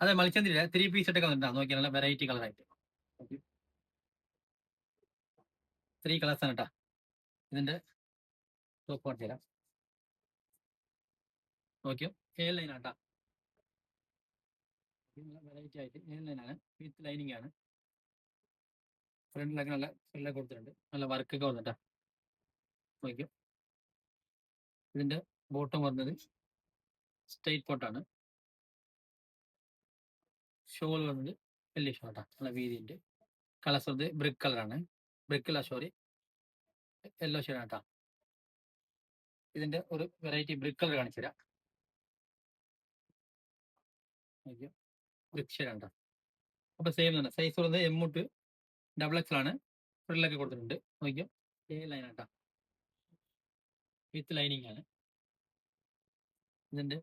അതെ മൽച്ചന്തിയിലെ 3 പീസ് സെറ്റൊക്കെ വന്നിട്ടുണ്ടാവും. നോക്കിയാൽ നല്ല വെറൈറ്റി കളറായിട്ട്. 3 കളേഴ്സാണ് കേട്ടോ. ഇതിന്റെ ടോപ്പ് കാണിച്ചു തരാം. നോക്കിയോ, 7 ലൈനാണ് കേട്ടോ. നല്ല വെറൈറ്റി ആയിട്ട് 7 ലൈനാണ്. വിത്ത് ലൈനിങ് ആണ്. ഫ്രണ്ടിലൊക്കെ നല്ല ഫ്രില്ലൊക്കെ കൊടുത്തിട്ടുണ്ട്. നല്ല വർക്കൊക്കെ വന്നിട്ടാ. നോക്കിയോ, ഇതിന്റെ ബോട്ടം വരുന്നത് സ്ട്രെയിറ്റ് കോട്ടാണ്. ഷോൾ വന്നത് വലിയ ഷോട്ടാ, നല്ല വീതിയുണ്ട്. കളേഴ്സ് വന്നത് ബ്രിക്ക് കളറാണ്. ബ്രിക്കല്ല, സോറി, യെല്ലോ ഷെയ്ഡാണ് കേട്ടോ. ഇതിന്റെ ഒരു വെറൈറ്റി ബ്രിക്ക് കളർ കാണിച്ചു തരാം. നോക്കിയോ, ബ്രിക്ക് ഷെയ്ഡാണ് കേട്ടോ. അപ്പൊ സെയിം തന്നെ. സൈസ് വരുന്നത് M to XXL ആണ്. ഫ്രില്ലൊക്കെ കൊടുത്തിട്ടുണ്ട്. നോക്കിയോ, 7 ലൈനാണ് കേട്ടോ. വിത്ത് ലൈനിങ് ആണ്. ഇതിന്റെ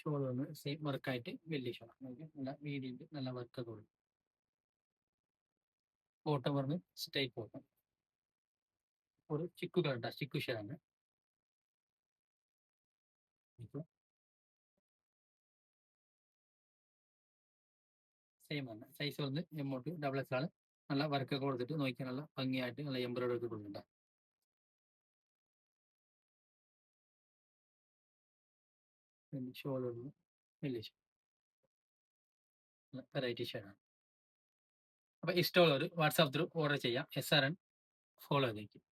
ഷോൾ വന്ന് സെയിം വർക്കായിട്ട് വലിയ ഷോൾ. നോക്കിയോ, നല്ല വീതിയുണ്ട്, നല്ല വർക്കൊക്കെ കൊടുക്കും. ബോട്ടം പറഞ്ഞ് സ്ട്രൈറ്റ് ബോട്ടം. ഒരു ചിക്കു കളർ, ചിക്കു ഷെയ്ഡാണ്. സെയിം ആണ്. സൈസ് വന്ന് M to XXL ആണ്. നല്ല വർക്കൊക്കെ കൊടുത്തിട്ട് നോക്കിയാൽ നല്ല ഭംഗിയായിട്ട് നല്ല എംബ്രോയിഡറി ഒക്കെ കൊടുക്കുന്നുണ്ട്. ഷോൾ വന്ന് വലിയ ഷോൾ, വെറൈറ്റി ഷെയ്ഡാണ്. അപ്പൊ ഇഷ്ടമുള്ളവർ വാട്സാപ്പ് ത്രൂ ഓർഡർ ചെയ്യാം. SRN ഫോളോ ചെയ്തേക്കും.